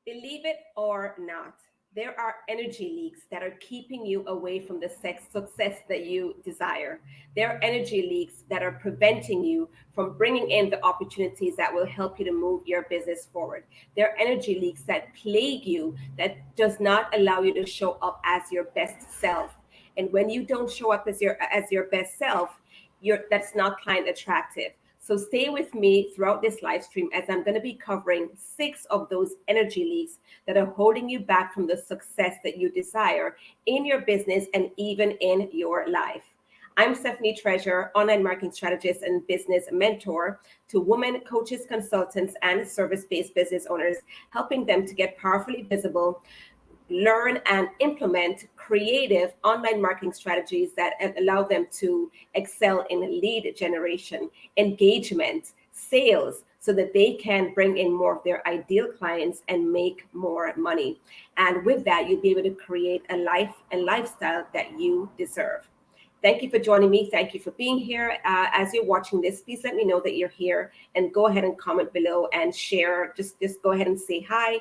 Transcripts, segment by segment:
Believe it or not, there are energy leaks that are keeping you away from the success that you desire. There are energy leaks that are preventing you from bringing in the opportunities that will help you to move your business forward. There are energy leaks that plague you, that does not allow you to show up as your best self. And when you don't show up as your best self, that's not client attractive. So stay with me throughout this live stream as I'm going to be covering 6 of those energy leaks that are holding you back from the success that you desire in your business and even in your life. I'm Stephanie Treasure, online marketing strategist and business mentor to women coaches, consultants, and service-based business owners, helping them to get powerfully visible, learn and implement creative online marketing strategies that allow them to excel in lead generation, engagement, sales, so that they can bring in more of their ideal clients and make more money. And with that, you'll be able to create a life and lifestyle that you deserve. Thank you for joining me. Thank you for being here. As you're watching this, please let me know that you're here and go ahead and comment below and share. Just go ahead and say hi.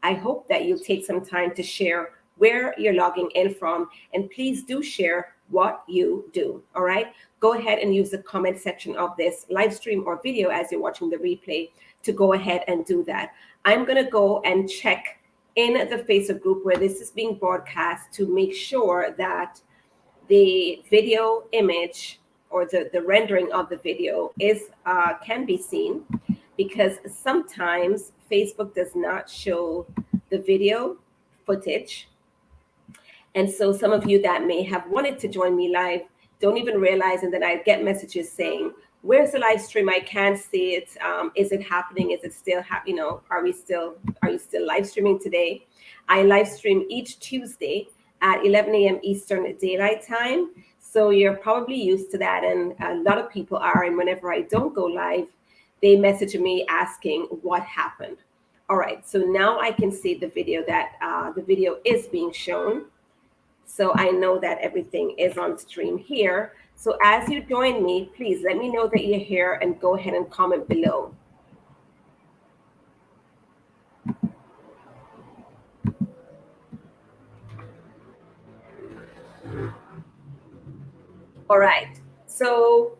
I hope that you'll take some time to share where you're logging in from, and please do share what you do. All right. Go ahead and use the comment section of this live stream or video as you're watching the replay to go ahead and do that. I'm going to go and check in the Facebook group where this is being broadcast to make sure that the video image or the rendering of the video is can be seen, because sometimes Facebook does not show the video footage. And so some of you that may have wanted to join me live don't even realize, and then I get messages saying, where's the live stream? I can't see it. Is it happening? Is it still happening? Are you still live streaming today? I live stream each Tuesday at 11 a.m. Eastern Daylight Time. So you're probably used to that. And a lot of people are. And whenever I don't go live, they message me asking what happened. All right. So now I can see the video that the video is being shown. So I know that everything is on stream here. So as you join me, please let me know that you're here and go ahead and comment below. All right. So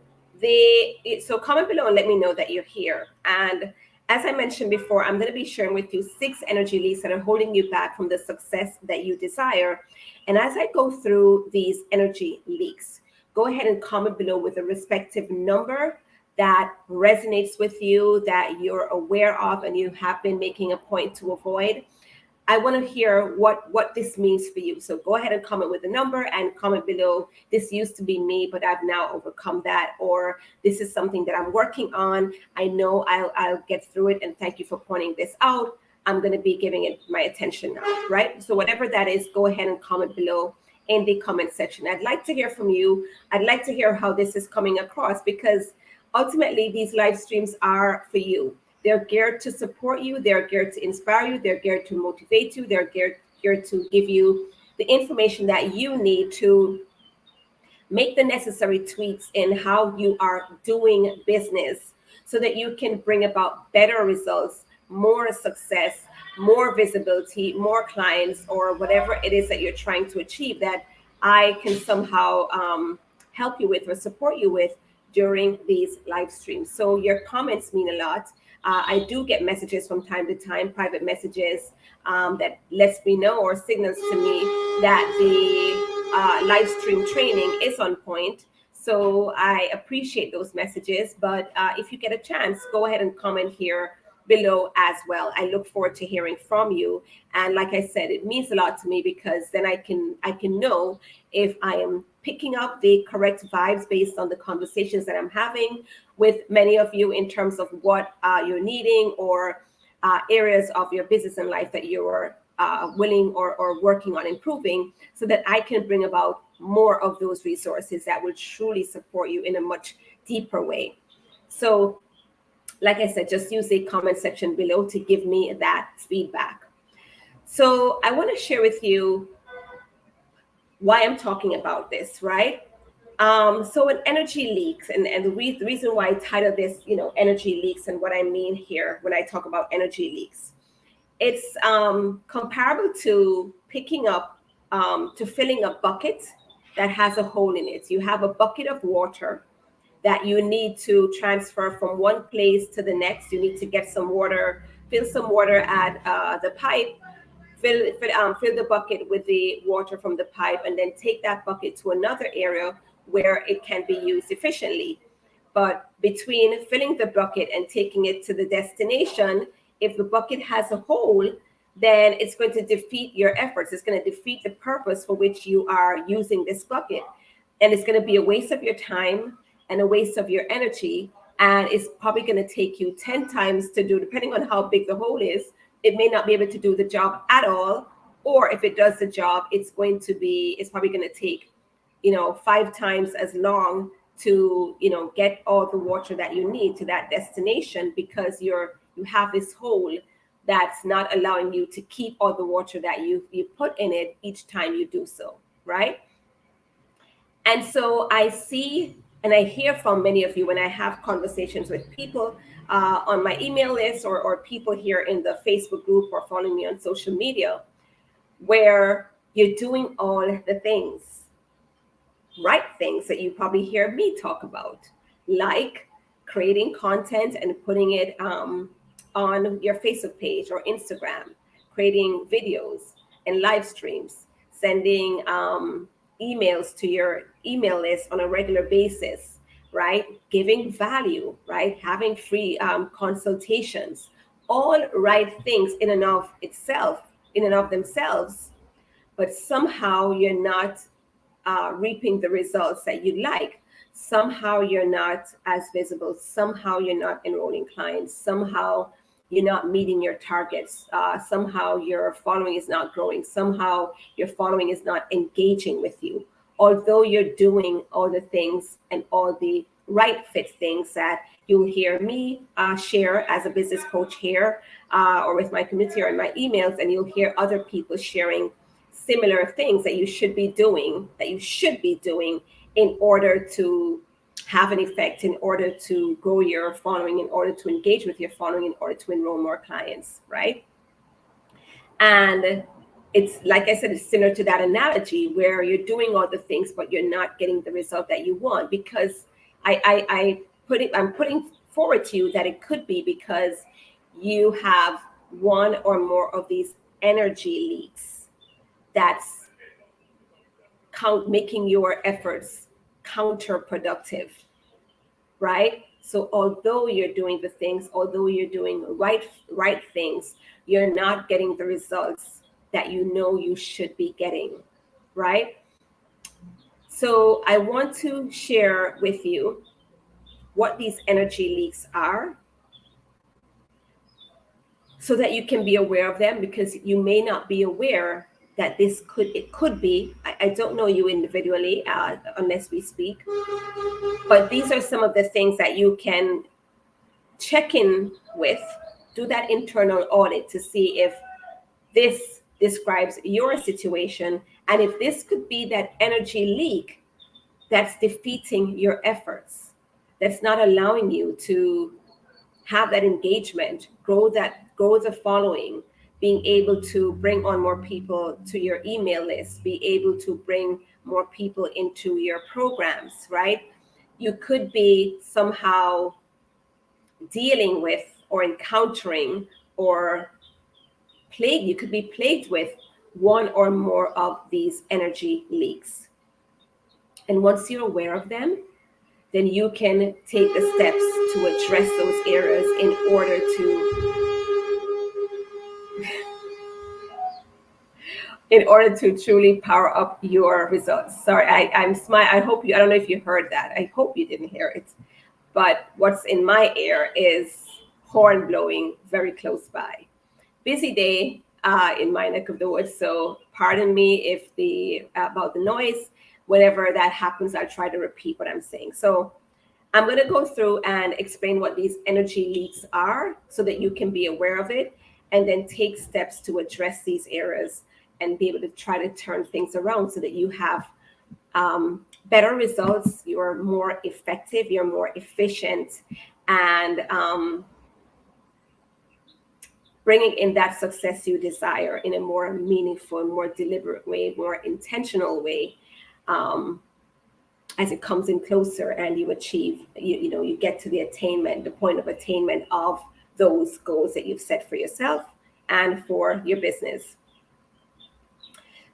comment below and let me know that you're here. And as I mentioned before, I'm going to be sharing with you 6 energy leaks that are holding you back from the success that you desire. And as I go through these energy leaks, go ahead and comment below with a respective number that resonates with you, that you're aware of, and you have been making a point to avoid. I want to hear what this means for you. So go ahead and comment with a number and comment below. This used to be me, but I've now overcome that. Or this is something that I'm working on. I know I'll get through it. And thank you for pointing this out. I'm going to be giving it my attention now, right? So whatever that is, go ahead and comment below in the comment section. I'd like to hear from you. I'd like to hear how this is coming across, because ultimately these live streams are for you. They're geared to support you. They're geared to inspire you. They're geared to motivate you. They're geared to give you the information that you need to make the necessary tweaks in how you are doing business so that you can bring about better results, more success, more visibility, more clients, or whatever it is that you're trying to achieve that I can somehow help you with or support you with during these live streams. So your comments mean a lot. I do get messages from time to time, private messages that lets me know or signals to me that the live stream training is on point. So I appreciate those messages. But if you get a chance, go ahead and comment here below as well. I look forward to hearing from you. And like I said, it means a lot to me, because then I can know if I am picking up the correct vibes based on the conversations that I'm having with many of you in terms of what you're needing, or areas of your business and life that you're willing or working on improving, so that I can bring about more of those resources that will truly support you in a much deeper way. So like I said, just use the comment section below to give me that feedback. So I want to share with you why I'm talking about this, right? So an energy leaks, and the reason why I titled this, energy leaks, and what I mean here when I talk about energy leaks It's comparable to picking up, to filling a bucket that has a hole in it. You have a bucket of water that you need to transfer from one place to the next. You need to get some water, fill some water at the pipe, fill the bucket with the water from the pipe, and then take that bucket to another area where it can be used efficiently. But between filling the bucket and taking it to the destination, if the bucket has a hole, then it's going to defeat your efforts. It's going to defeat the purpose for which you are using this bucket. And it's going to be a waste of your time and a waste of your energy. And it's probably going to take you 10 times to do, depending on how big the hole is. It may not be able to do the job at all. Or if it does the job, it's probably going to take, 5 times as long to, get all the water that you need to that destination, because you have this hole that's not allowing you to keep all the water that you put in it each time you do so, right? And so I see and I hear from many of you when I have conversations with people on my email list, or people here in the Facebook group or following me on social media, where you're doing all the things, right things that you probably hear me talk about, like creating content and putting it on your Facebook page or Instagram, creating videos and live streams, sending emails to your email list on a regular basis, right? Giving value, right? Having free consultations, all right things in and of themselves, but somehow you're not reaping the results that you'd like. Somehow you're not as visible. Somehow you're not enrolling clients. Somehow you're not meeting your targets. Somehow your following is not growing. Somehow your following is not engaging with you. Although you're doing all the things and all the right fit things that you'll hear me share as a business coach here, or with my community or in my emails, and you'll hear other people sharing similar things that you should be doing, in order to have an effect, in order to grow your following, in order to engage with your following, in order to enroll more clients, right? And it's like I said, it's similar to that analogy where you're doing all the things, but you're not getting the result that you want, because I'm putting forward to you that it could be because you have one or more of these energy leaks that's making your efforts counterproductive, right? So although you're doing the things, although you're doing right things, you're not getting the results that you know you should be getting, right? So I want to share with you what these energy leaks are, so that you can be aware of them, because you may not be aware that it could be. I don't know you individually unless we speak, but these are some of the things that you can check in with, do that internal audit to see if this describes your situation, and if this could be that energy leak that's defeating your efforts, that's not allowing you to have that engagement, grow the following, being able to bring on more people to your email list, be able to bring more people into your programs, right? You could be somehow dealing with or encountering or you could be plagued with one or more of these energy leaks. And once you're aware of them, then you can take the steps to address those areas in order to truly power up your results. Sorry, I'm smiling. I don't know if you heard that. I hope you didn't hear it. But what's in my ear is horn blowing very close by. Busy day in my neck of the woods. So pardon me about the noise. Whenever that happens, I'll try to repeat what I'm saying. So I'm going to go through and explain what these energy leaks are so that you can be aware of it, and then take steps to address these areas and be able to try to turn things around so that you have better results, you're more effective, you're more efficient, and bringing in that success you desire in a more meaningful, more deliberate way, more intentional way, as it comes in closer and you achieve, you get to the point of attainment of those goals that you've set for yourself and for your business.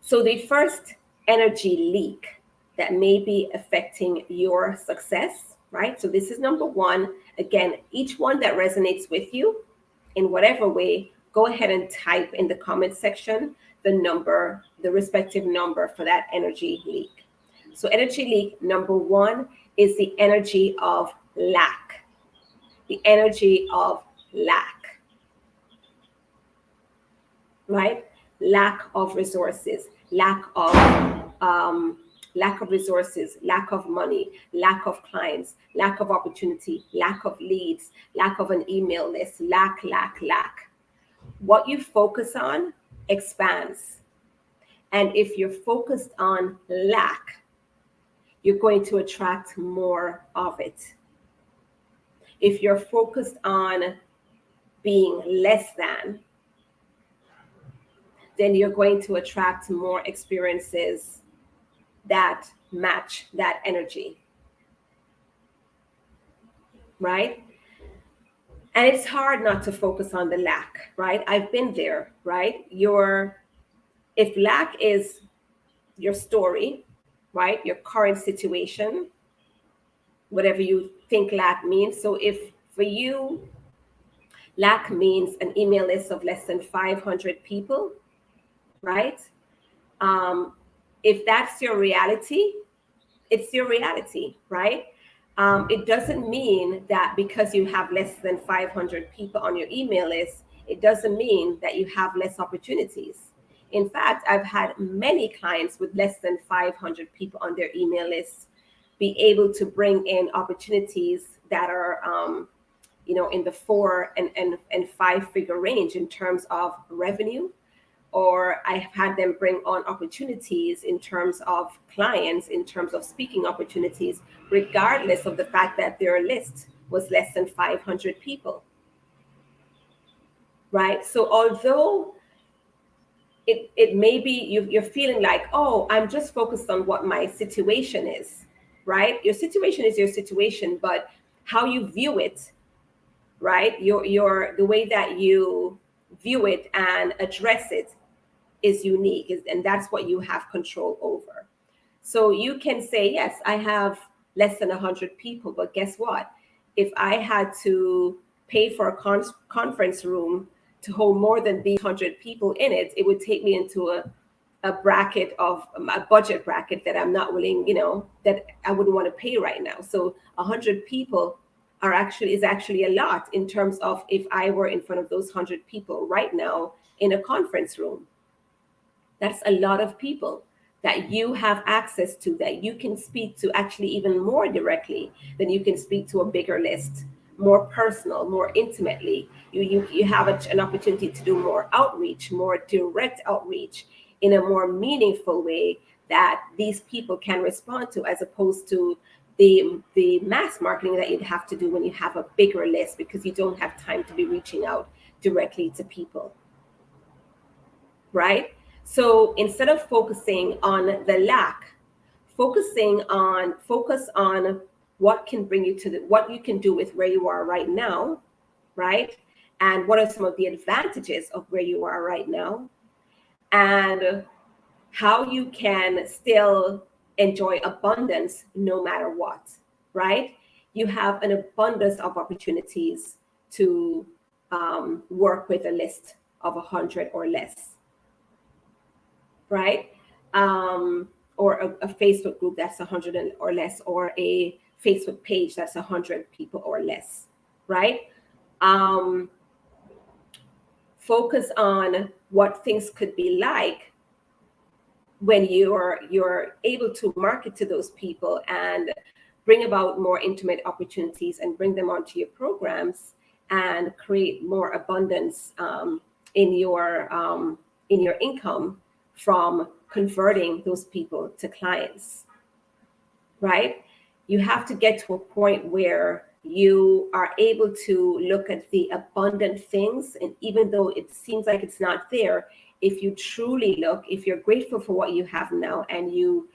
So the first energy leak that may be affecting your success, right? So this is number one. Again, each one that resonates with you in whatever way, go ahead and type in the comment section the respective number for that energy leak. So energy leak number one is the energy of lack. The energy of lack, right? Lack of resources, lack of resources, lack of money, lack of clients, lack of opportunity, lack of leads, lack of an email list, lack. What you focus on expands. And if you're focused on lack, you're going to attract more of it. If you're focused on being less than, then you're going to attract more experiences that match that energy, right? And it's hard not to focus on the lack, right? I've been there, right? If lack is your story, right? Your current situation, whatever you think lack means. So if for you, lack means an email list of less than 500 people, right? If that's your reality, it's your reality, right? It doesn't mean that because you have less than 500 people on your email list, it doesn't mean that you have less opportunities. In fact, I've had many clients with less than 500 people on their email lists be able to bring in opportunities that are, in the 4 and 5 figure range in terms of revenue. Or I have had them bring on opportunities in terms of clients, in terms of speaking opportunities, regardless of the fact that their list was less than 500 people, right? So although it may be you're feeling like, oh, I'm just focused on what my situation is, right? Your situation is your situation, but how you view it, right? The way that you view it and address it is unique, and that's what you have control over. So you can say, yes, I have less than 100 people, but guess what? If I had to pay for a conference room to hold more than these 100 people in it, it would take me into a bracket of a budget bracket that I'm not willing, that I wouldn't want to pay right now. So 100 people is actually a lot in terms of if I were in front of those 100 people right now in a conference room. That's a lot of people that you have access to, that you can speak to actually even more directly than you can speak to a bigger list, more personal, more intimately. You have an opportunity to do more outreach, more direct outreach in a more meaningful way that these people can respond to, as opposed to the mass marketing that you'd have to do when you have a bigger list, because you don't have time to be reaching out directly to people, right? So instead of focusing on the lack, focus on what can bring you to what you can do with where you are right now, right? And what are some of the advantages of where you are right now, and how you can still enjoy abundance no matter what, right? You have an abundance of opportunities to work with a list of 100 or less, right? Or a Facebook group that's 100 or less, or a Facebook page that's 100 people or less, right? Focus on what things could be like when you're able to market to those people and bring about more intimate opportunities and bring them onto your programs and create more abundance in your income from converting those people to clients, right? You have to get to a point where you are able to look at the abundant things. And even though it seems like it's not there, if you truly look, if you're grateful for what you have now, and you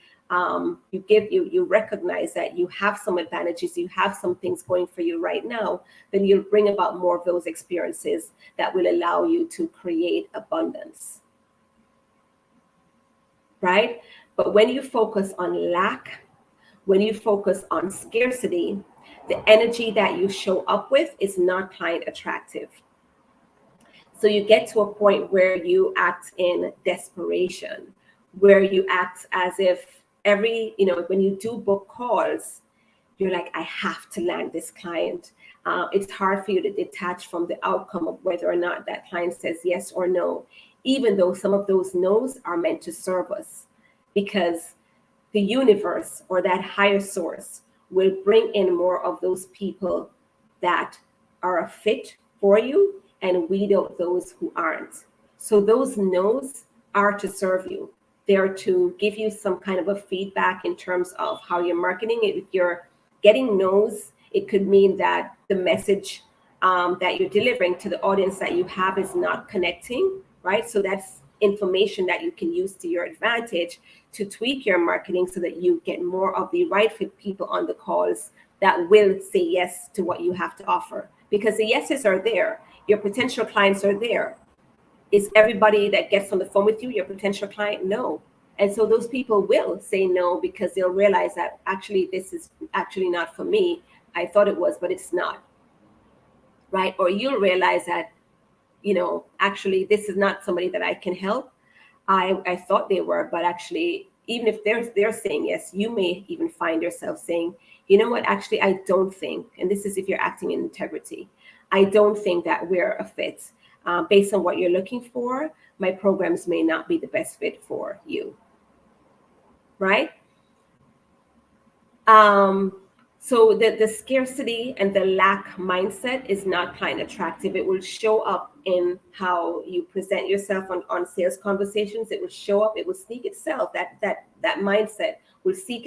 recognize that you have some advantages, you have some things going for you right now, then you'll bring about more of those experiences that will allow you to create abundance. Right? But when you focus on lack, when you focus on scarcity, the energy that you show up with is not client attractive. So you get to a point where you act in desperation, where you act as if when you do book calls, you're like, I have to land this client. It's hard for you to detach from the outcome of whether or not that client says yes or no, even though some of those no's are meant to serve us, because the universe or that higher source will bring in more of those people that are a fit for you and weed out those who aren't. So those no's are to serve you. They're to give you some kind of a feedback in terms of how you're marketing it. If you're getting no's, it could mean that the message that you're delivering to the audience that you have is not connecting, right? So that's information that you can use to your advantage to tweak your marketing so that you get more of the right fit people on the calls that will say yes to what you have to offer. Because the yeses are there, your potential clients are there. Is everybody that gets on the phone with you your potential client? No. And so those people will say no, because they'll realize that actually this is actually not for me. I thought it was, but it's not. Right? Or you'll realize that, actually this is not somebody that I can help. I thought they were, but actually, even if they're saying yes, you may even find yourself saying, you know what, actually, I don't think, and this is if you're acting in integrity, I don't think that we're a fit. Based on what you're looking for, my programs may not be the best fit for you. Right? So the scarcity and the lack mindset is not client attractive. It will show up in how you present yourself on sales conversations. It will show up, it will sneak itself, that mindset will sneak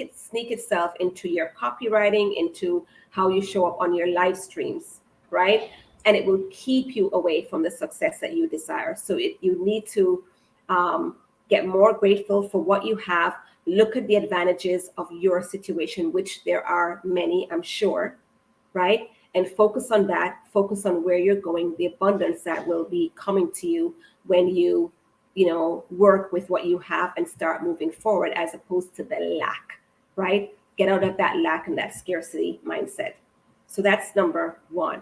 itself into your copywriting, into how you show up on your live streams, right? And it will keep you away from the success that you desire. So you need to get more grateful for what you have. Look at the advantages of your situation, which there are many, I'm sure, right? And focus on that. Focus on where you're going, the abundance that will be coming to you when you work with what you have and start moving forward, as opposed to the lack, right? Get out of that lack and that scarcity mindset. So that's number one.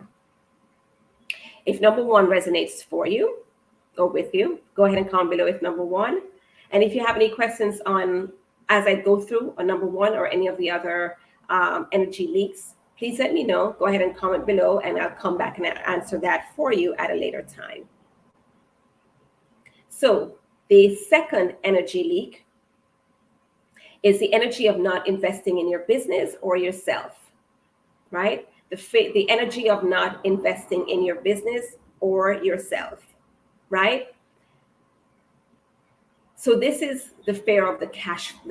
If number one resonates for you or with you, go ahead and comment below if number one. And if you have any questions on, as I go through a number one or any of the other energy leaks, please let me know. Go ahead and comment below, and I'll come back and answer that for you at a later time. So the second energy leak is the energy of not investing in your business or yourself, right? The energy of not investing in your business or yourself, right? So this is the fear of the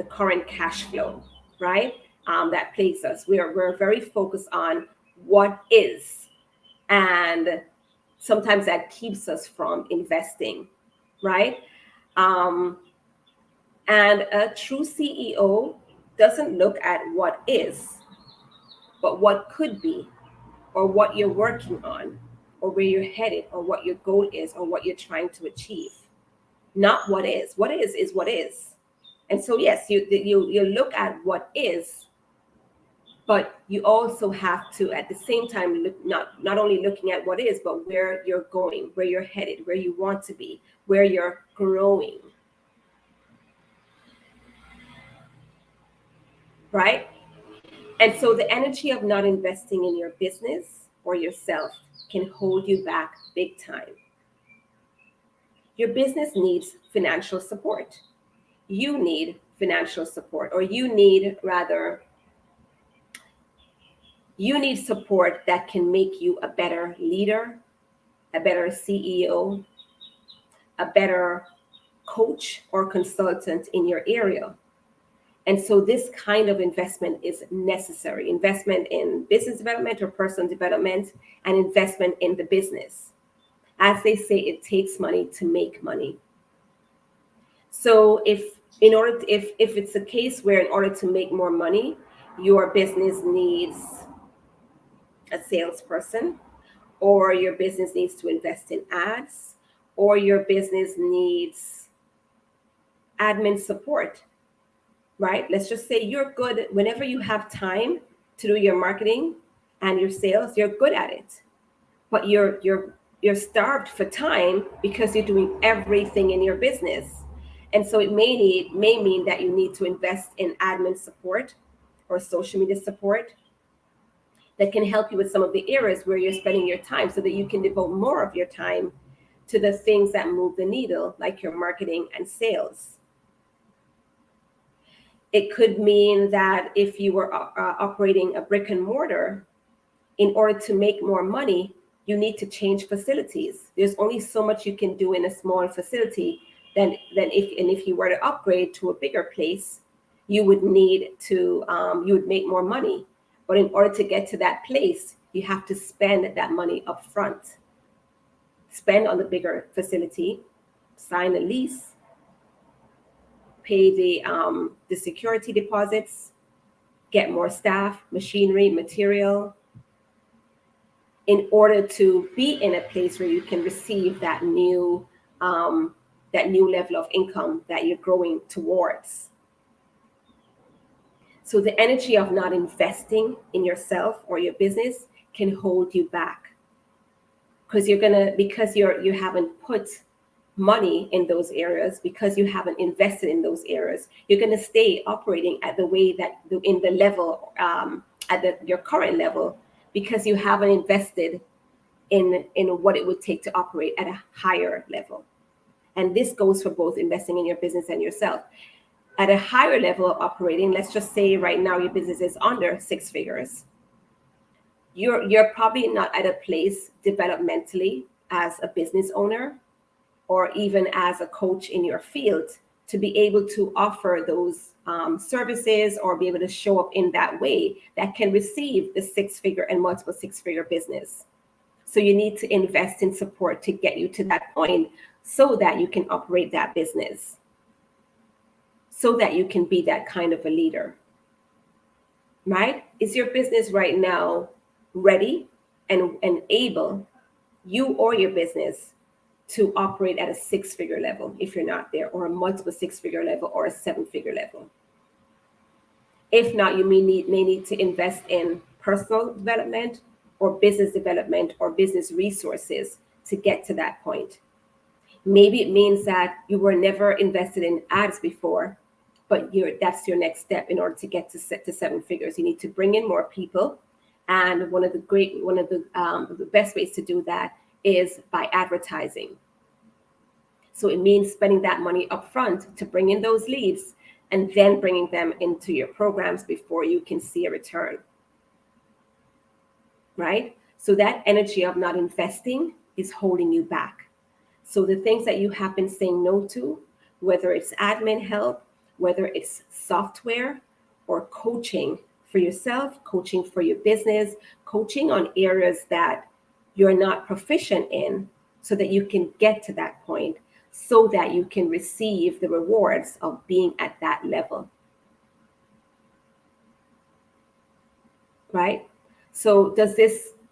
current cash flow, right? That plagues us. We're very focused on what is, and sometimes that keeps us from investing, right? And a true CEO doesn't look at what is, but what could be, or what you're working on, or where you're headed, or what your goal is, or what you're trying to achieve. Not what is. What is what is. And so yes, you look at what is, but you also have to at the same time look, not only looking at what is, but where you're going, where you're headed, where you want to be, where you're growing. Right? And so the energy of not investing in your business or yourself can hold you back big time. Your business needs financial support. You need financial support, or you need support that can make you a better leader, a better CEO, a better coach or consultant in your area. And so this kind of investment is necessary: investment in business development or personal development, and investment in the business. As they say, it takes money to make money. So if it's a case where in order to make more money, your business needs a salesperson, or your business needs to invest in ads, or your business needs admin support, right? Let's just say you're good whenever you have time to do your marketing and your sales, you're good at it. But you're starved for time because you're doing everything in your business. And so it may mean that you need to invest in admin support or social media support that can help you with some of the areas where you're spending your time, so that you can devote more of your time to the things that move the needle, like your marketing and sales. It could mean that if you were operating a brick and mortar, in order to make more money, you need to change facilities. There's only so much you can do in a small facility. If you were to upgrade to a bigger place, you would you would make more money. But in order to get to that place, you have to spend that money up front. Spend on the bigger facility, sign a lease, pay the security deposits, get more staff, machinery, material, in order to be in a place where you can receive that new level of income that you're growing towards. So the energy of not investing in yourself or your business can hold you back, because you haven't put money in those areas, because you haven't invested in those areas. You're going to stay operating at the way that in the level your current level, because you haven't invested in what it would take to operate at a higher level. And this goes for both investing in your business and yourself. At a higher level of operating, let's just say right now your business is under 6 figures. You're probably not at a place developmentally as a business owner, or even as a coach in your field, to be able to offer those services, or be able to show up in that way that can receive the 6-figure and multiple 6-figure business. So you need to invest in support to get you to that point, so that you can operate that business, so that you can be that kind of a leader, right? Is your business right now ready and able, you or your business, to operate at a 6-figure level if you're not there, or a multiple 6-figure level, or a 7-figure level? If not, you may need to invest in personal development or business development or business resources to get to that point. Maybe it means that you were never invested in ads before, but that's your next step in order to get to 7 figures. You need to bring in more people, and one of the best ways to do that is by advertising. So it means spending that money up front to bring in those leads, and then bringing them into your programs before you can see a return, right? So that energy of not investing is holding you back. So the things that you have been saying no to, whether it's admin help, whether it's software, or coaching for yourself, coaching for your business, coaching on areas that you're not proficient in, so that you can get to that point, so that you can receive the rewards of being at that level, right? So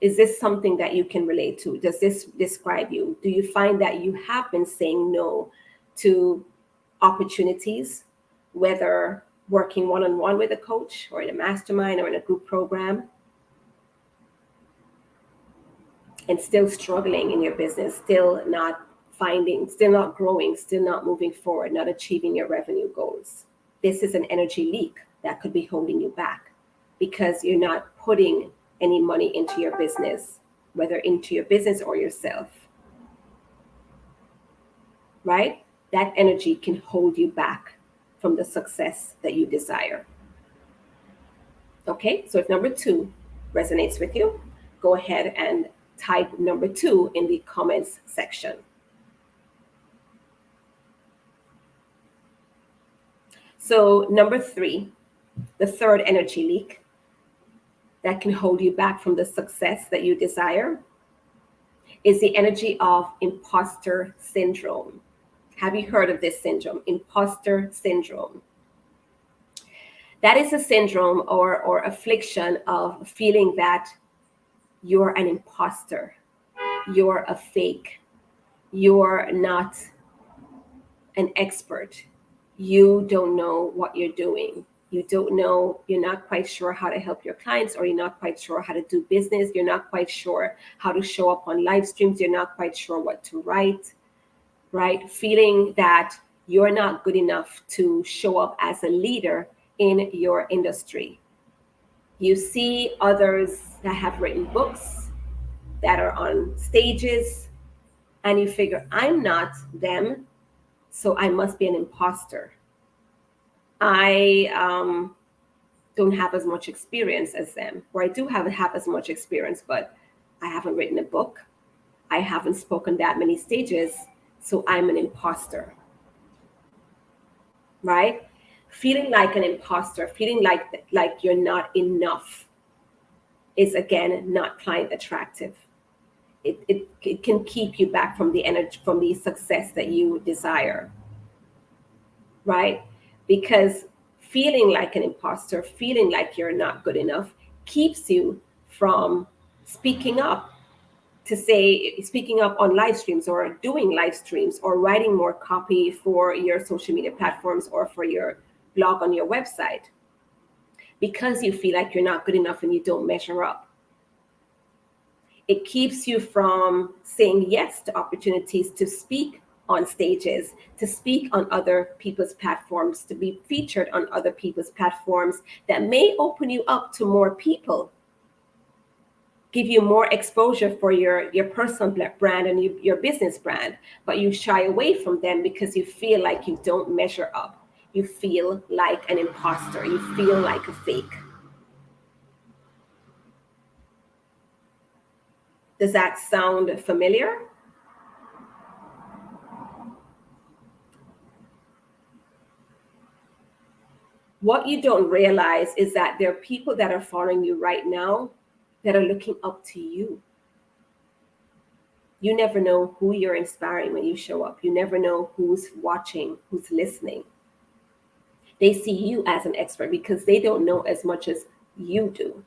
is this something that you can relate to? Does this describe you? Do you find that you have been saying no to opportunities, whether working one-on-one with a coach, or in a mastermind, or in a group program, and still struggling in your business, still not growing, still not moving forward, not achieving your revenue goals? This is an energy leak that could be holding you back, because you're not putting any money into your business, whether into your business or yourself, right? That energy can hold you back from the success that you desire. Okay, so if number 2 resonates with you, go ahead and type number 2 in the comments section. So, number three, the third energy leak that can hold you back from the success that you desire is the energy of imposter syndrome. Have you heard of this syndrome? Imposter syndrome. That is a syndrome or affliction of feeling that you're an imposter, you're a fake, you're not an expert, you don't know what you're doing. You don't know, you're not quite sure how to help your clients, or you're not quite sure how to do business. You're not quite sure how to show up on live streams. You're not quite sure what to write, right? Feeling that you're not good enough to show up as a leader in your industry. You see others that have written books, that are on stages, and you figure, I'm not them, so I must be an imposter. I don't have as much experience as them, or I do have as much experience, but I haven't written a book. I haven't spoken that many stages, so I'm an imposter, right? Feeling like an imposter, feeling like you're not enough is, again, not client attractive. It can keep you back from the energy, from the success that you desire, right? Because feeling like an imposter, feeling like you're not good enough, keeps you from speaking up, speaking up on live streams, or doing live streams, or writing more copy for your social media platforms or for your blog on your website, because you feel like you're not good enough and you don't measure up. It keeps you from saying yes to opportunities to speak on stages, to speak on other people's platforms, to be featured on other people's platforms that may open you up to more people, give you more exposure for your personal brand and your business brand, but you shy away from them because you feel like you don't measure up. You feel like an imposter. You feel like a fake. Does that sound familiar? What you don't realize is that there are people that are following you right now that are looking up to you. You never know who you're inspiring when you show up. You never know who's watching, who's listening. They see you as an expert because they don't know as much as you do.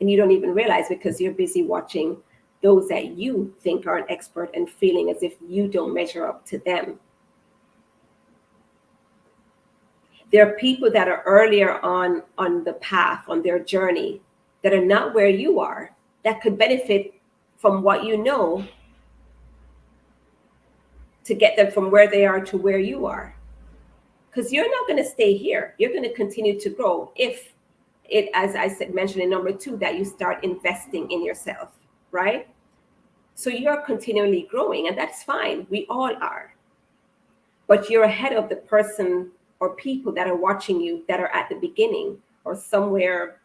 And you don't even realize, because you're busy watching those that you think are an expert and feeling as if you don't measure up to them. There are people that are earlier on the path, on their journey, that are not where you are, that could benefit from what you know to get them from where they are to where you are. Because you're not going to stay here. You're going to continue to grow if it, as I said, mentioned in number two, that you start investing in yourself, right? So you're continually growing, and that's fine. We all are. But you're ahead of the person or people that are watching you that are at the beginning, or somewhere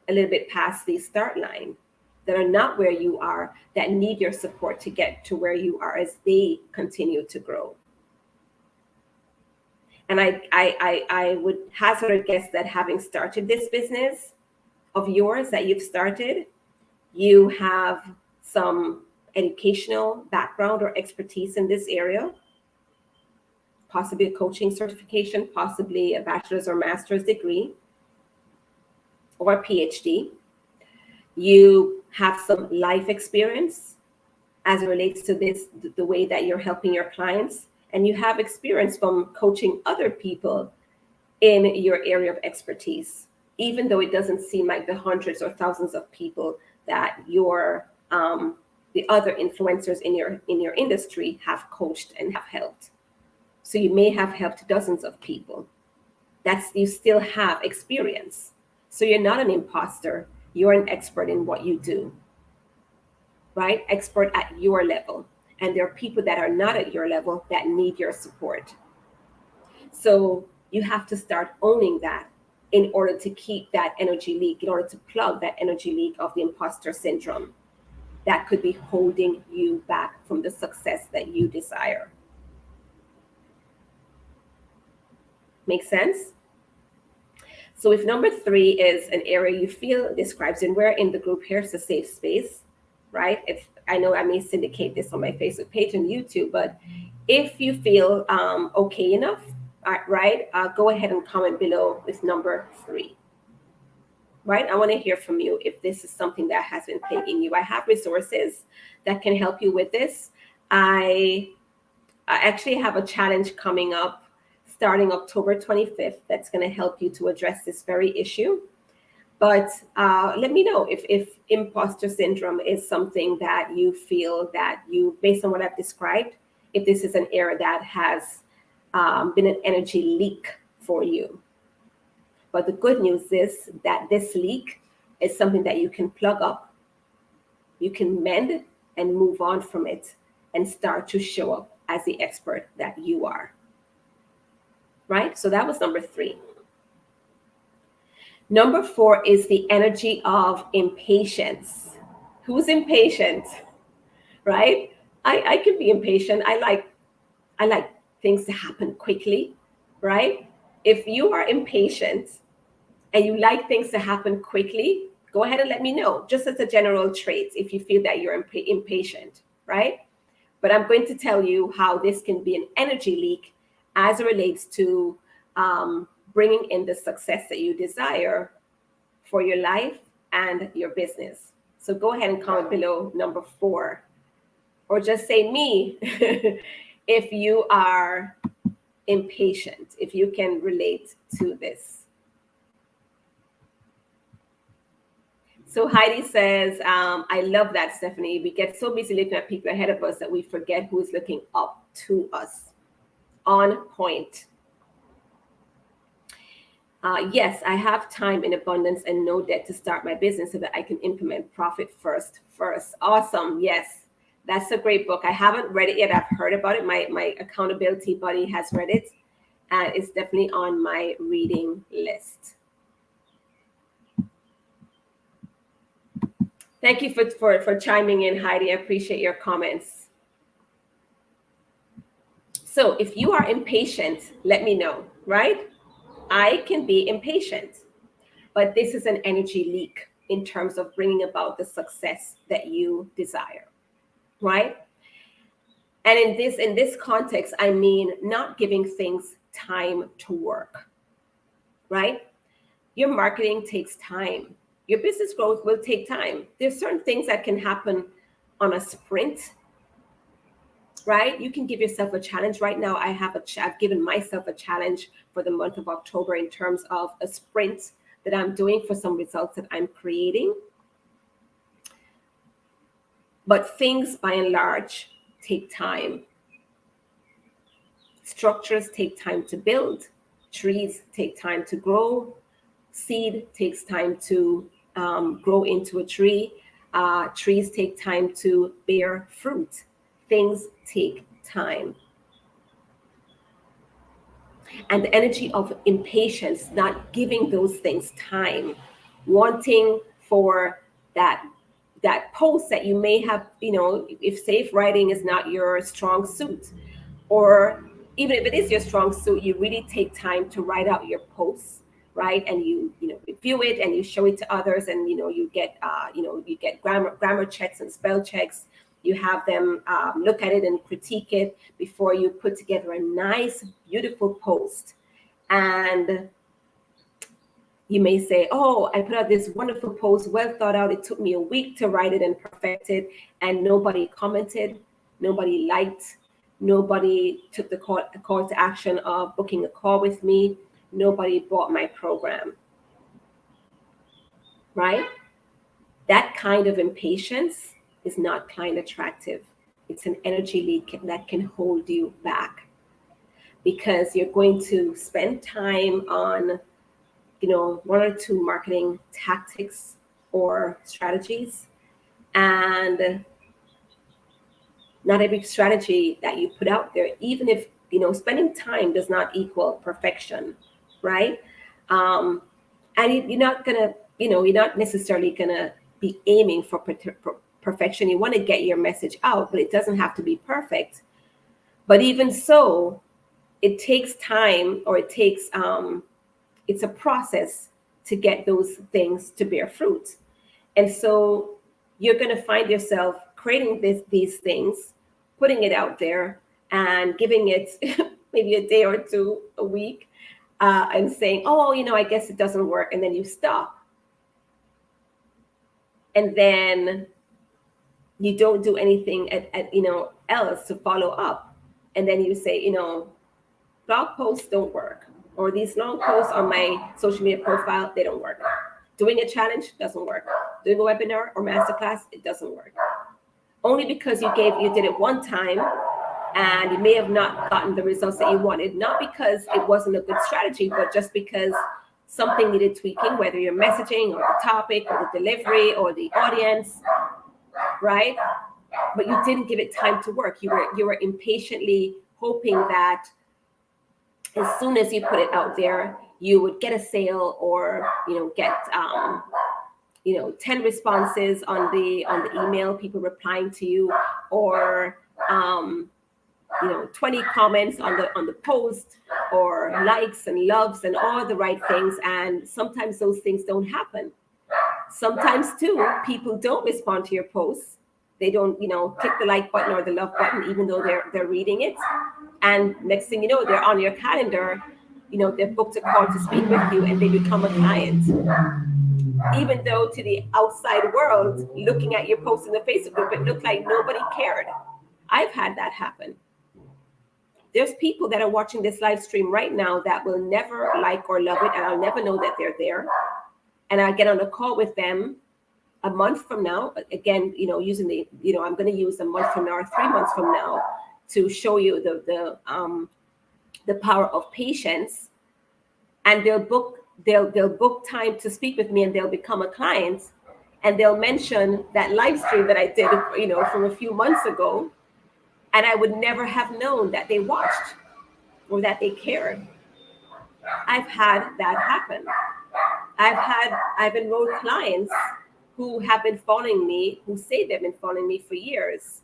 a little bit past the start line, that are not where you are, that need your support to get to where you are as they continue to grow. And I would hazard a guess that, having started this business of yours that you've started, you have some educational background or expertise in this area, possibly a coaching certification, possibly a bachelor's or master's degree, or a PhD. You have some life experience as it relates to this, the way that you're helping your clients, and you have experience from coaching other people in your area of expertise, even though it doesn't seem like the hundreds or thousands of people that your the other influencers in your industry have coached and have helped. So you may have helped dozens of people. You still have experience. So you're not an imposter. You're an expert in what you do, right? Expert at your level. And there are people that are not at your level that need your support. So you have to start owning that in order to keep that energy leak, in order to plug that energy leak of the imposter syndrome that could be holding you back from the success that you desire. Make sense? So if number 3 is an area you feel describes, and we're in the group here, it's a safe space, right? If I know I may syndicate this on my Facebook page and YouTube, but if you feel okay enough, right, go ahead and comment below with number 3. Right? I want to hear from you if this is something that has been plaguing you. I have resources that can help you with this. I actually have a challenge coming up starting October 25th that's going to help you to address this very issue. But let me know if imposter syndrome is something that you feel that you, based on what I've described, if this is an area that has been an energy leak for you. But the good news is that this leak is something that you can plug up, you can mend and move on from it and start to show up as the expert that you are. Right? So that was number 3. Number 4 is the energy of impatience. Who's impatient? Right? I can be impatient. I like things to happen quickly, right? If you are impatient and you like things to happen quickly, go ahead and let me know, just as a general trait, if you feel that you're impatient, right? But I'm going to tell you how this can be an energy leak as it relates to bringing in the success that you desire for your life and your business. So go ahead and comment below number 4, or just say me if you are impatient, if you can relate to this. So Heidi says, I love that, Stephanie. We get so busy looking at people ahead of us that we forget who is looking up to us. On point. Yes, I have time in abundance and no debt to start my business so that I can implement profit first. Awesome. Yes, that's a great book. I haven't read it yet. I've heard about it. My accountability buddy has read it, and it's definitely on my reading list. Thank you for chiming in, Heidi. I appreciate your comments. So if you are impatient, let me know, right? I can be impatient, but this is an energy leak in terms of bringing about the success that you desire, right? And in this context, I mean not giving things time to work, right? Your marketing takes time. Your business growth will take time. There's certain things that can happen on a sprint, right? You can give yourself a challenge. Right now, I've given myself a challenge for the month of October in terms of a sprint that I'm doing for some results that I'm creating. But things, by and large, take time. Structures take time to build. Trees take time to grow. Seed takes time to grow into a tree. Trees take time to bear fruit. Things take time. And the energy of impatience, not giving those things time, wanting for that post that you may have, if safe writing is not your strong suit, or even if it is your strong suit, you really take time to write out your posts, right? And you review it and you show it to others, and you get grammar checks and spell checks. You have them look at it and critique it before you put together a nice, beautiful post. And you may say, oh, I put out this wonderful post, well thought out. It took me a week to write it and perfect it, and nobody commented, nobody liked, nobody took the call to action of booking a call with me, nobody bought my program, right? That kind of impatience is not client attractive. It's an energy leak that can hold you back, because you're going to spend time on, 1 or 2 marketing tactics or strategies, and not every strategy that you put out there, even if, spending time does not equal perfection, right? And you're not gonna, you're not necessarily gonna be aiming for perfection. You want to get your message out, but it doesn't have to be perfect. But even so, it takes time, or it's a process to get those things to bear fruit. And so you're going to find yourself creating these things, putting it out there, and giving it maybe a day or two, a week, and saying, oh, I guess it doesn't work. And then you stop. And then you don't do anything else to follow up. And then you say, blog posts don't work, or these long posts on my social media profile, they don't work. Doing a challenge doesn't work. Doing a webinar or masterclass, it doesn't work. Only because you did it one time, and you may have not gotten the results that you wanted, not because it wasn't a good strategy, but just because something needed tweaking, whether your messaging or the topic or the delivery or the audience, right? But you didn't give it time to work. You were impatiently hoping that as soon as you put it out there, you would get a sale, or get 10 responses on the email, people replying to you, or 20 comments on the post, or likes and loves and all the right things. And sometimes those things don't happen. Sometimes too, people don't respond to your posts. They don't, click the like button or the love button, even though they're reading it. And next thing you know, they're on your calendar. They've booked a call to speak with you, and they become a client. Even though to the outside world, looking at your post in the Facebook group, it looked like nobody cared. I've had that happen. There's people that are watching this live stream right now that will never like or love it, and I'll never know that they're there. And I get on a call with them a month from now, again, using I'm going to use a month from now or 3 months from now to show you the power of patience. And they'll book time to speak with me, and they'll become a client, and they'll mention that live stream that I did, from a few months ago, and I would never have known that they watched or that they cared. I've had that happen. I've enrolled clients who have been following me, who say they've been following me for years.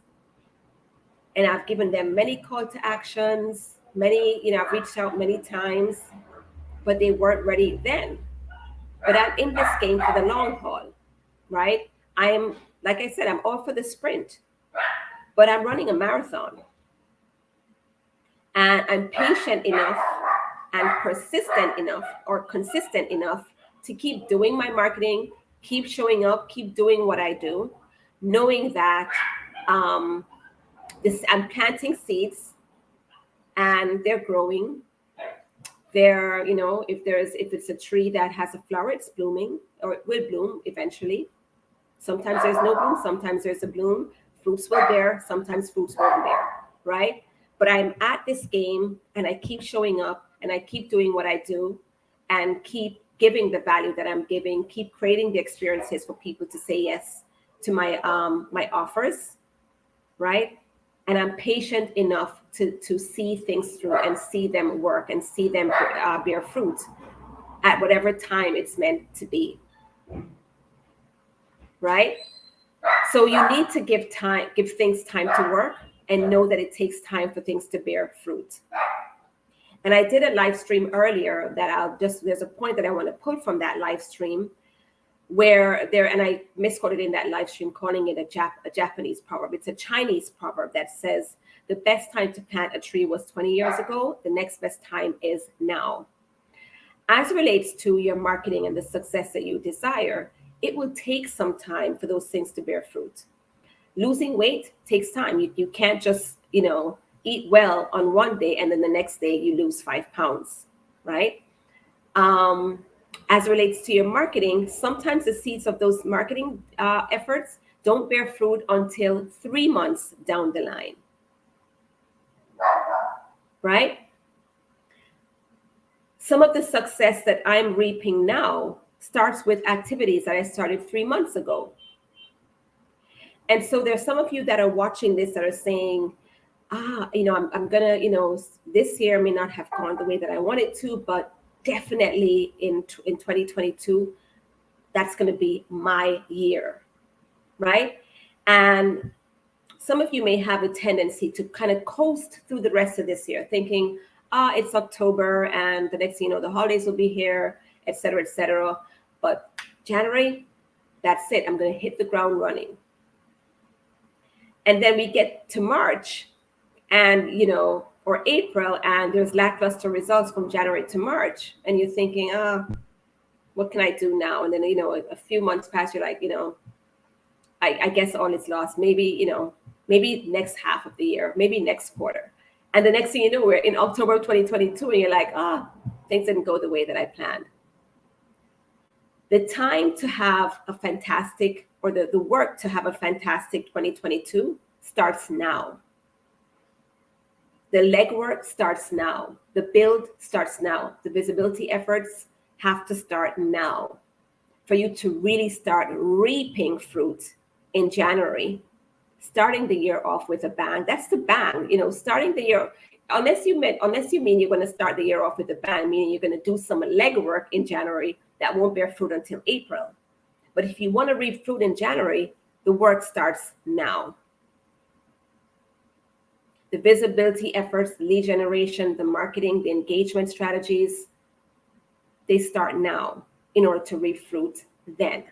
And I've given them many call to actions, I've reached out many times, but they weren't ready then. But I'm in this game for the long haul, right? Like I said, I'm all for the sprint, but I'm running a marathon. And I'm patient enough and persistent enough, or consistent enough, to keep doing my marketing, keep showing up, keep doing what I do, knowing that I'm planting seeds, and they're growing. They're, if it's a tree that has a flower, it's blooming, or it will bloom eventually. Sometimes there's no bloom, sometimes there's a bloom. Fruits will bear, sometimes fruits won't bear, right? But I'm at this game, and I keep showing up, and I keep doing what I do, and keep giving the value that I'm giving, keep creating the experiences for people to say yes to my offers, right? And I'm patient enough to see things through, and see them work, and see them bear fruit at whatever time it's meant to be, right? So you need to give things time to work, and know that it takes time for things to bear fruit. And I did a live stream earlier that there's a point that I want to put from that live stream, and I misquoted in that live stream, calling it a Japanese proverb. It's a Chinese proverb that says, the best time to plant a tree was 20 years ago. The next best time is now. As it relates to your marketing and the success that you desire, it will take some time for those things to bear fruit. Losing weight takes time. You can't just, eat well on one day, and then the next day you lose 5 pounds, right? As it relates to your marketing, sometimes the seeds of those marketing efforts don't bear fruit until 3 months down the line, right? Some of the success that I'm reaping now starts with activities that I started 3 months ago. And so there's some of you that are watching this that are saying, I'm gonna, this year may not have gone the way that I wanted to, but definitely in 2022, that's going to be my year, right? And some of you may have a tendency to kind of coast through the rest of this year, thinking, it's October and the next thing you know, the holidays will be here, et cetera, et cetera. But January, that's it. I'm going to hit the ground running. And then we get to March and, or April, and there's lackluster results from January to March. And you're thinking, what can I do now? And then, a few months pass, you're like, I guess all is lost. Maybe next half of the year, maybe next quarter. And the next thing you know, we're in October of 2022, and you're like, things didn't go the way that I planned. The time to have a fantastic, or the work to have a fantastic 2022 starts now. The legwork starts now. The build starts now. The visibility efforts have to start now for you to really start reaping fruit in January, starting the year off with a bang. That's the bang, starting the year, unless you mean you're going to start the year off with a bang, meaning you're going to do some legwork in January that won't bear fruit until April. But if you want to reap fruit in January, the work starts now. The visibility efforts, the lead generation, the marketing, the engagement strategies, they start now in order to reap fruit then.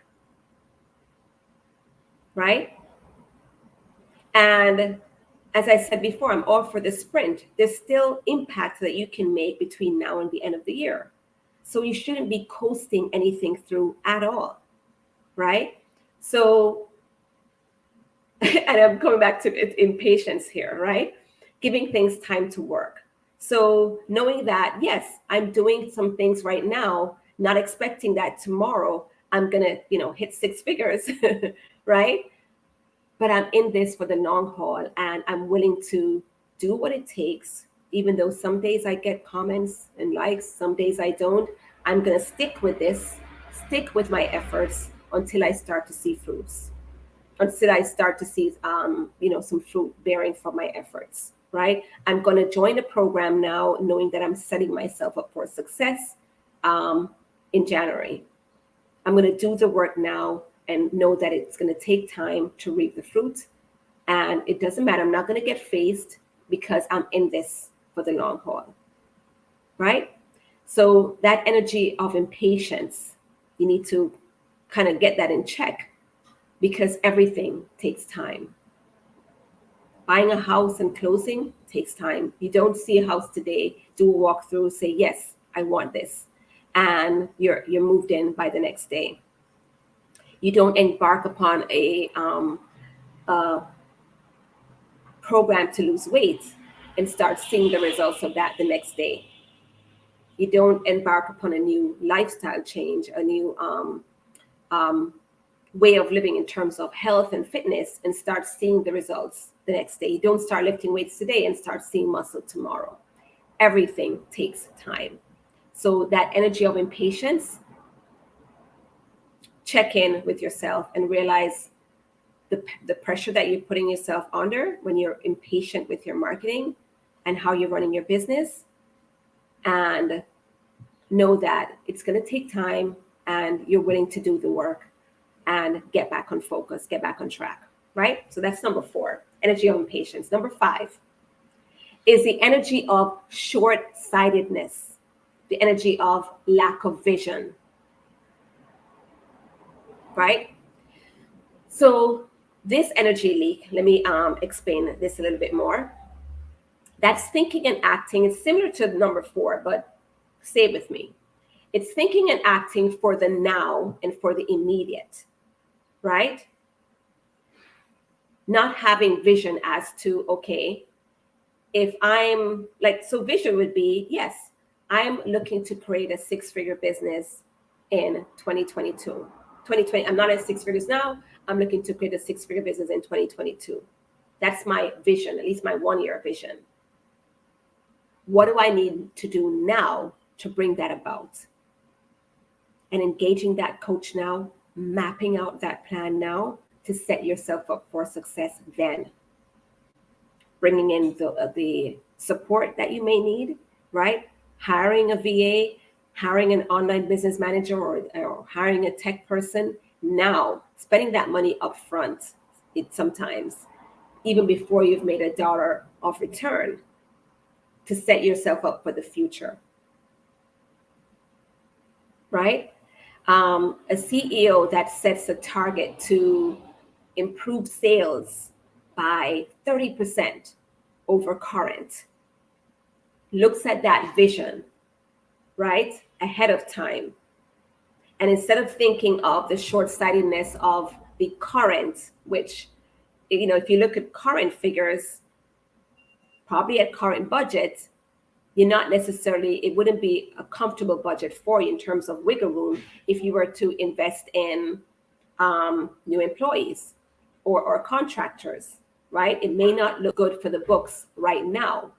Right? And as I said before, I'm all for the sprint. There's still impact that you can make between now and the end of the year. So you shouldn't be coasting anything through at all. Right? So, and I'm coming back to impatience here, right? Giving things time to work. So knowing that, yes, I'm doing some things right now, not expecting that tomorrow I'm going to, hit six figures, right? But I'm in this for the long haul, and I'm willing to do what it takes, even though some days I get comments and likes, some days I don't. I'm going to stick with this, stick with my efforts until I start to see fruits, until I start to see, some fruit bearing from my efforts. Right? I'm going to join a program now, knowing that I'm setting myself up for success in January. I'm going to do the work now and know that it's going to take time to reap the fruit. And it doesn't matter. I'm not going to get phased because I'm in this for the long haul. Right? So that energy of impatience, you need to kind of get that in check, because everything takes time. Buying a house and closing takes time. You don't see a house today, do a walkthrough, say, yes, I want this. And you're moved in by the next day. You don't embark upon a program to lose weight and start seeing the results of that the next day. You don't embark upon a new lifestyle change, a new way of living in terms of health and fitness, and start seeing the results the next day. You don't start lifting weights today and start seeing muscle tomorrow. Everything takes time. So that energy of impatience, check in with yourself and realize the pressure that you're putting yourself under when you're impatient with your marketing and how you're running your business. And know that it's going to take time, and you're willing to do the work and get back on focus, get back on track, right? So that's number 4, energy of impatience. Number 5 is the energy of short-sightedness, the energy of lack of vision, right? So this energy leak, let me explain this a little bit more. That's thinking and acting. It's similar to number 4, but stay with me. It's thinking and acting for the now and for the immediate, right? Not having vision as to, okay, if I'm like, so vision would be, yes, I'm looking to create a 6-figure business in 2022. I'm not at 6 figures now. I'm looking to create a 6-figure business in 2022. That's my vision, at least my 1-year vision. What do I need to do now to bring that about? And engaging that coach now, mapping out that plan now to set yourself up for success then. Bringing in the support that you may need, right? Hiring a VA, hiring an online business manager, or hiring a tech person now, spending that money up front, sometimes even before you've made $1 of return. to set yourself up for the future, right? A CEO that sets a target to improve sales by 30% over current looks at that vision, right, ahead of time. And instead of thinking of the short-sightedness of the current, which, if you look at current figures, probably at current budget, it wouldn't be a comfortable budget for you in terms of wiggle room if you were to invest in new employees or contractors, right? It may not look good for the books right now.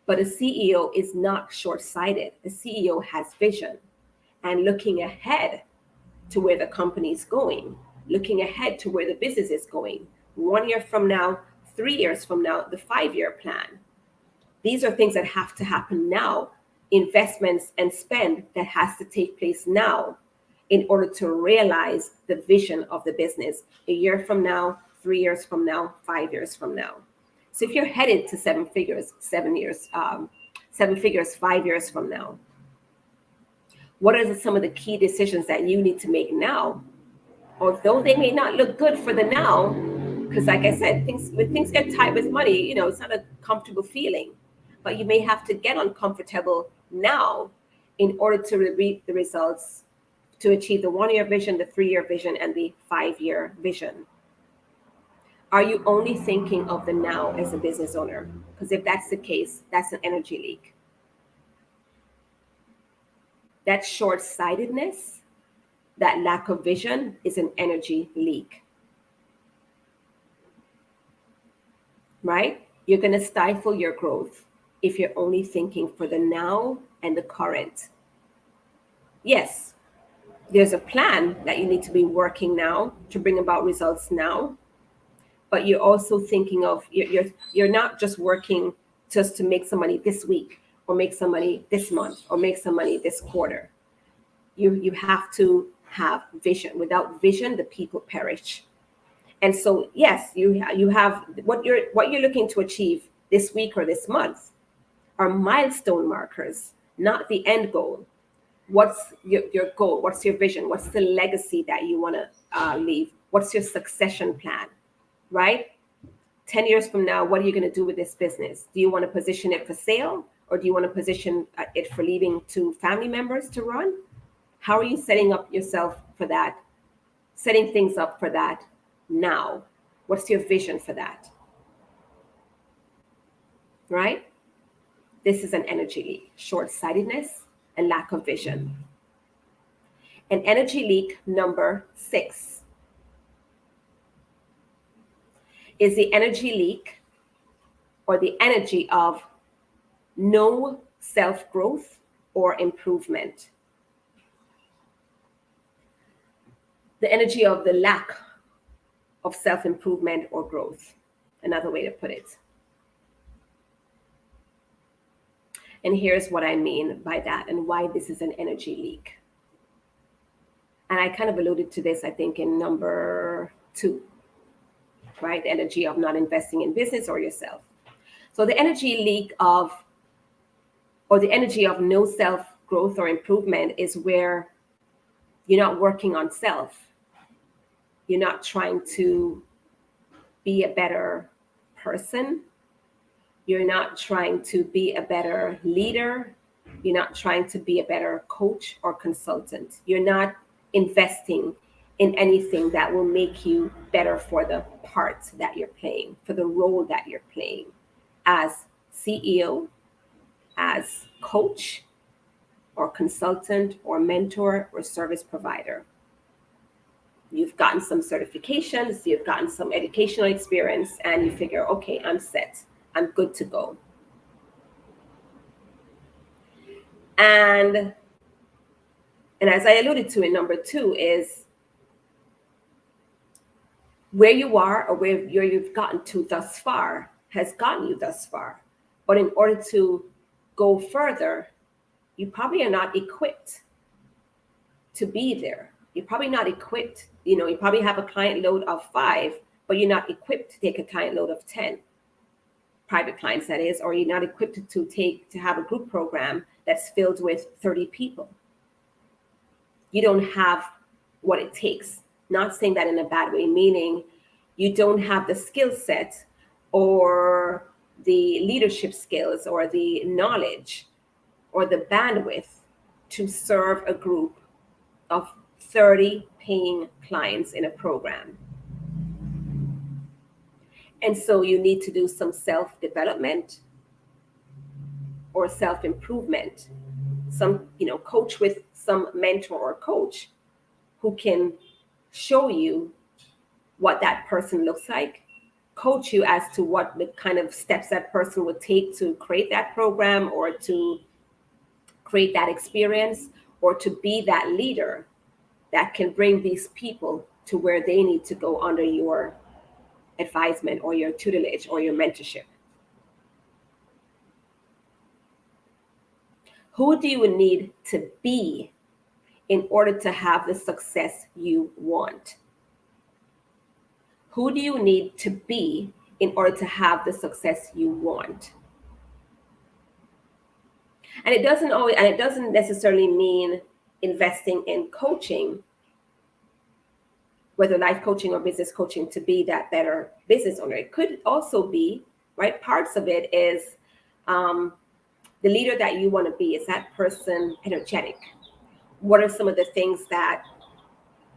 But a CEO is not short-sighted. A CEO has vision and looking ahead to where the company is going, looking ahead to where the business is going. 1 year from now, 3 years from now, the 5-year plan. These are things that have to happen now, investments and spend that has to take place now in order to realize the vision of the business a year from now, 3 years from now, 5 years from now. So if you're headed to 7 figures, 5 years from now, what are some of the key decisions that you need to make now? Although they may not look good for the now, because like I said, when things get tight with money, it's not a comfortable feeling. But you may have to get uncomfortable now in order to reap the results, to achieve the 1-year vision, the 3-year vision, and the 5-year vision. Are you only thinking of the now as a business owner? Because if that's the case, that's an energy leak. That short-sightedness, that lack of vision is an energy leak. Right? You're going to stifle your growth if you're only thinking for the now and the current. Yes, there's a plan that you need to be working now to bring about results now. But you're also thinking of, you're not just working just to make some money this week or make some money this month or make some money this quarter. You have to have vision. Without vision, the people perish. And so, yes, you have what you're looking to achieve this week or this month are milestone markers, not the end goal. What's your goal? What's your vision? What's the legacy that you want to leave? What's your succession plan? Right? 10 years from now, what are you going to do with this business? Do you want to position it for sale, or do you want to position it for leaving to family members to run? How are you setting up yourself for that? Setting things up for that now. What's your vision for that? Right? This is an energy leak, short-sightedness and lack of vision. An energy leak number 6 is the energy leak or the energy of no self-growth or improvement. The energy of the lack of self-improvement or growth, another way to put it. And here's what I mean by that and why this is an energy leak. And I kind of alluded to this, I think, in number 2. Right? The energy of not investing in business or yourself. So the energy leak or the energy of no self-growth or improvement is where you're not working on self. You're not trying to be a better person. You're not trying to be a better leader. You're not trying to be a better coach or consultant. You're not investing in anything that will make you better for the part that you're playing, for the role that you're playing as CEO, as coach, or consultant, or mentor, or service provider. You've gotten some certifications, you've gotten some educational experience, and you figure, okay, I'm set. I'm good to go. And as I alluded to in number 2 is where you are or where you've gotten to thus far has gotten you thus far. But in order to go further, you probably are not equipped to be there. You're probably not equipped. You probably have a client load of 5, but you're not equipped to take a client load of 10. private clients, that is, or you're not equipped to have a group program that's filled with 30 people. You don't have what it takes. Not saying that in a bad way, meaning you don't have the skill set or the leadership skills or the knowledge or the bandwidth to serve a group of 30 paying clients in a program. And so you need to do some self-development or self-improvement. Some, coach with some mentor or coach who can show you what that person looks like, coach you as to what the kind of steps that person would take to create that program or to create that experience or to be that leader that can bring these people to where they need to go under your advisement or your tutelage or your mentorship. Who do you need to be in order to have the success you want? Who do you need to be in order to have the success you want? And it doesn't necessarily mean investing in coaching, whether life coaching or business coaching, to be that better business owner. It could also be, right? Parts of it is the leader that you want to be. Is that person energetic? What are some of the things that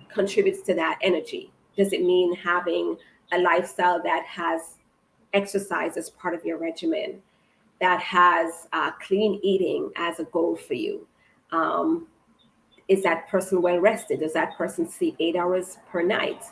contributes to that energy? Does it mean having a lifestyle that has exercise as part of your regimen, that has clean eating as a goal for you? Is that person well rested? Does that person sleep 8 hours per night?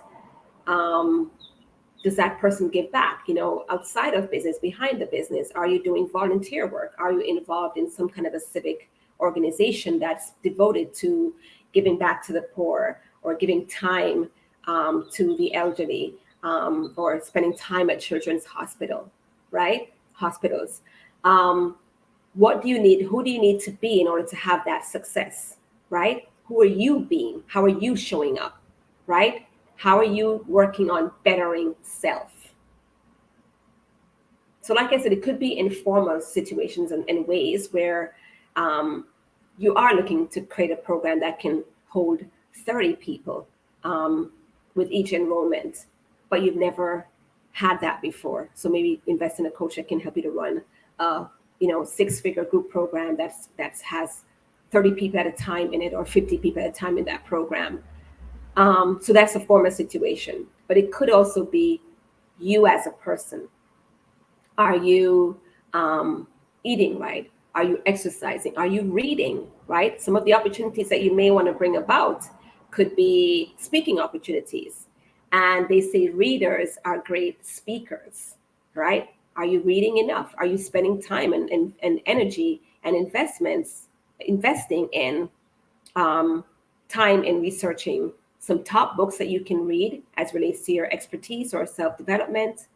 Does that person give back, outside of business, behind the business? Are you doing volunteer work? Are you involved in some kind of a civic organization that's devoted to giving back to the poor or giving time to the elderly, or spending time at children's hospital, right? Hospitals. What do you need? Who do you need to be in order to have that success, right? Who are you being? How are you showing up, right? How are you working on bettering self? So like I said, it could be informal situations and ways where you are looking to create a program that can hold 30 people with each enrollment, but you've never had that before. So maybe invest in a coach that can help you to run a 6-figure group program that has 30 people at a time in it, or 50 people at a time in that program. So that's a formal situation, but it could also be you as a person. Are you eating right? Are you exercising? Are you reading, right? Some of the opportunities that you may want to bring about could be speaking opportunities. And they say readers are great speakers, right? Are you reading enough? Are you spending time and energy and investing in time in researching some top books that you can read as relates to your expertise or self-development,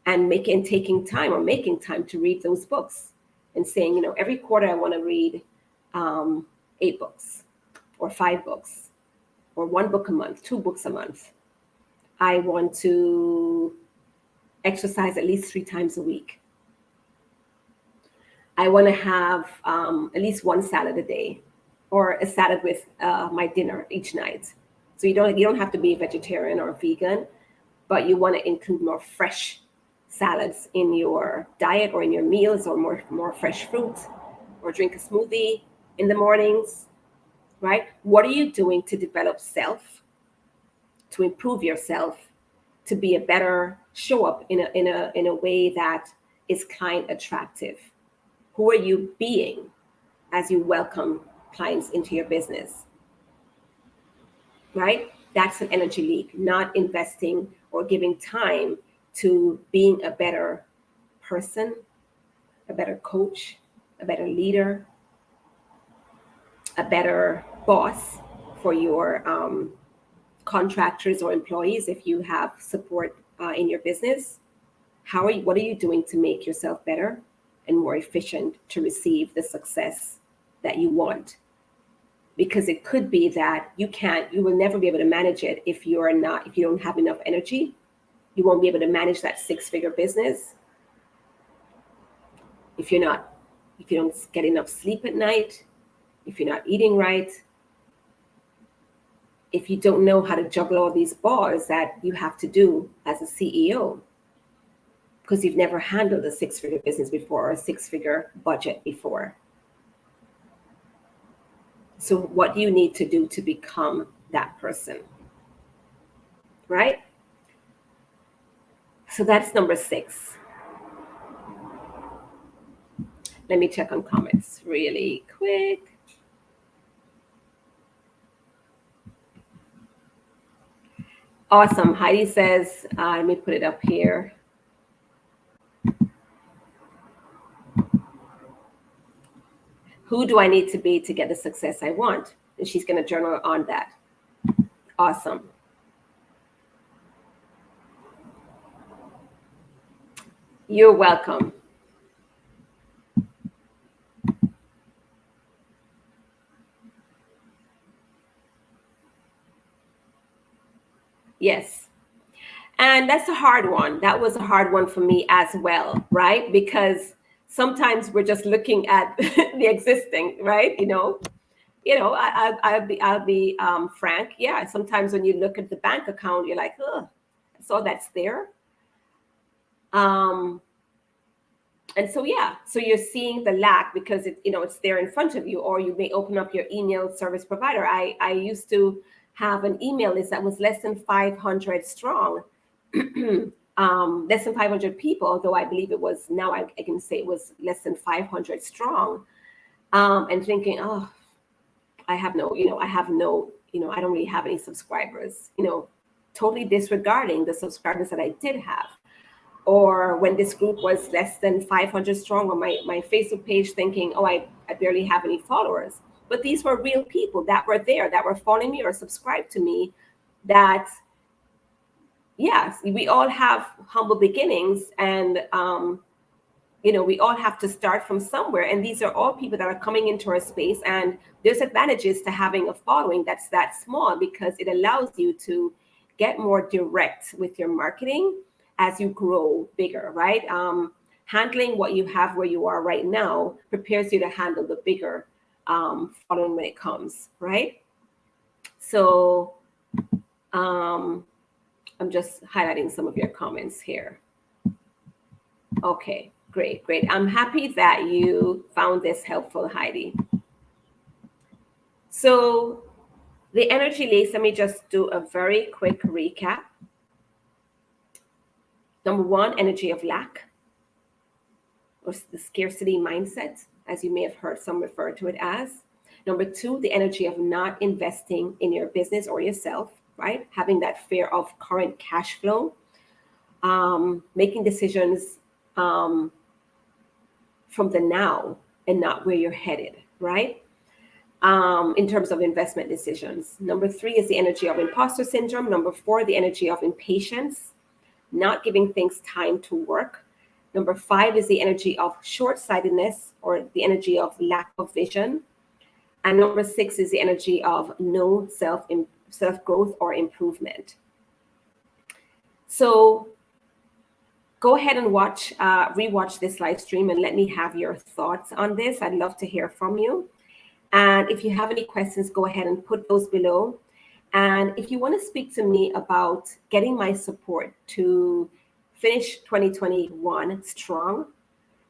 and making time to read those books, and saying, every quarter I want to read 8 books or 5 books or 1 book a month, 2 books a month. I want to exercise at least 3 times a week. I want to have at least 1 salad a day, or a salad with my dinner each night. So you don't have to be a vegetarian or a vegan, but you want to include more fresh salads in your diet or in your meals, or more fresh fruit, or drink a smoothie in the mornings, right? What are you doing to develop self, to improve yourself, to be a better show up in a way that is client attractive? Who are you being as you welcome clients into your business, right? That's an energy leak, not investing or giving time to being a better person, a better coach, a better leader, a better boss for your contractors or employees if you have support in your business. What are you doing to make yourself better and more efficient to receive the success that you want? Because it could be that you will never be able to manage it if you don't have enough energy. You won't be able to manage that 6-figure business. If you don't get enough sleep at night, if you're not eating right, if you don't know how to juggle all these balls that you have to do as a CEO, because you've never handled a six-figure business before or a six-figure budget before. So what do you need to do to become that person? Right? So that's number 6. Let me check on comments really quick. Awesome. Heidi says, let me put it up here. Who do I need to be to get the success I want? And she's going to journal on that. Awesome. You're welcome. Yes. And that's a hard one. That was a hard one for me as well, right? Because sometimes we're just looking at the existing, right? I'll be frank. Yeah, sometimes when you look at the bank account, you're like, oh, so that's there. And so, yeah, so you're seeing the lack because it's there in front of you, or you may open up your email service provider. I used to have an email list that was less than 500 strong, less than 500 people, although I believe it was, now I can say it was less than 500 strong, and thinking, oh, I don't really have any subscribers, totally disregarding the subscribers that I did have. Or when this group was less than 500 strong on my Facebook page, thinking, oh, I barely have any followers. But these were real people that were there, that were following me or subscribed to me, that, yes, we all have humble beginnings, and, we all have to start from somewhere. And these are all people that are coming into our space. And there's advantages to having a following that's that small, because it allows you to get more direct with your marketing as you grow bigger, right? Handling what you have where you are right now prepares you to handle the bigger following when it comes, right? So I'm just highlighting some of your comments here. Okay, great. I'm happy that you found this helpful, Heidi. So the energy leaks, let me just do a very quick recap. Number 1, energy of lack, or the scarcity mindset, as you may have heard some refer to it as. Number 2, the energy of not investing in your business or yourself, right? Having that fear of current cash flow, making decisions from the now and not where you're headed, right? In terms of investment decisions. Number 3 is the energy of imposter syndrome. Number 4, the energy of impatience, not giving things time to work. Number 5 is the energy of short-sightedness, or the energy of lack of vision. And number 6 is the energy of no self-growth or improvement. So go ahead and rewatch this live stream and let me have your thoughts on this. I'd love to hear from you. And if you have any questions, go ahead and put those below. And if you want to speak to me about getting my support to finish 2021 strong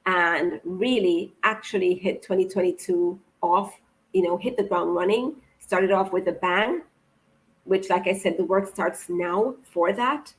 and really actually hit 2022 off, hit the ground running, started off with a bang, which, like I said, the work starts now for that,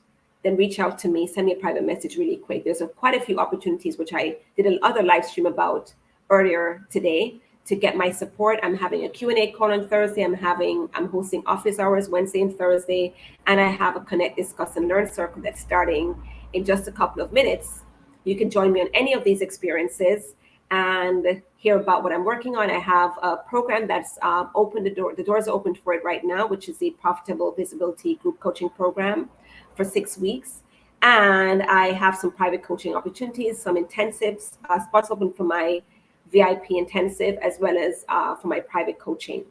then reach out to me, send me a private message really quick. There's quite a few opportunities, which I did another live stream about earlier today, to get my support. I'm having a Q&A call on Thursday. I'm hosting office hours Wednesday and Thursday. And I have a Connect, Discuss, and Learn circle that's starting in just a couple of minutes. You can join me on any of these experiences and hear about what I'm working on. I have a program that's open. The doors are open for it right now, which is the Profitable Visibility Group Coaching Program for 6 weeks. And I have some private coaching opportunities, some intensives, spots open for my VIP intensive, as well as for my private coaching,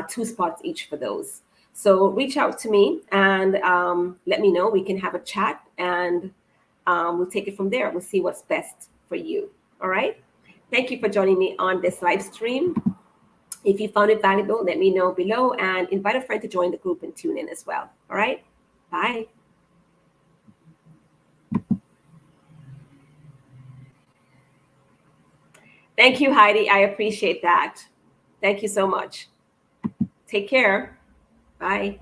2 spots each for those. So reach out to me and let me know. We can have a chat, and we'll take it from there. We'll see what's best for you. All right. Thank you for joining me on this live stream. If you found it valuable, let me know below and invite a friend to join the group and tune in as well. All right. Bye. Thank you, Heidi. I appreciate that. Thank you so much. Take care. Bye.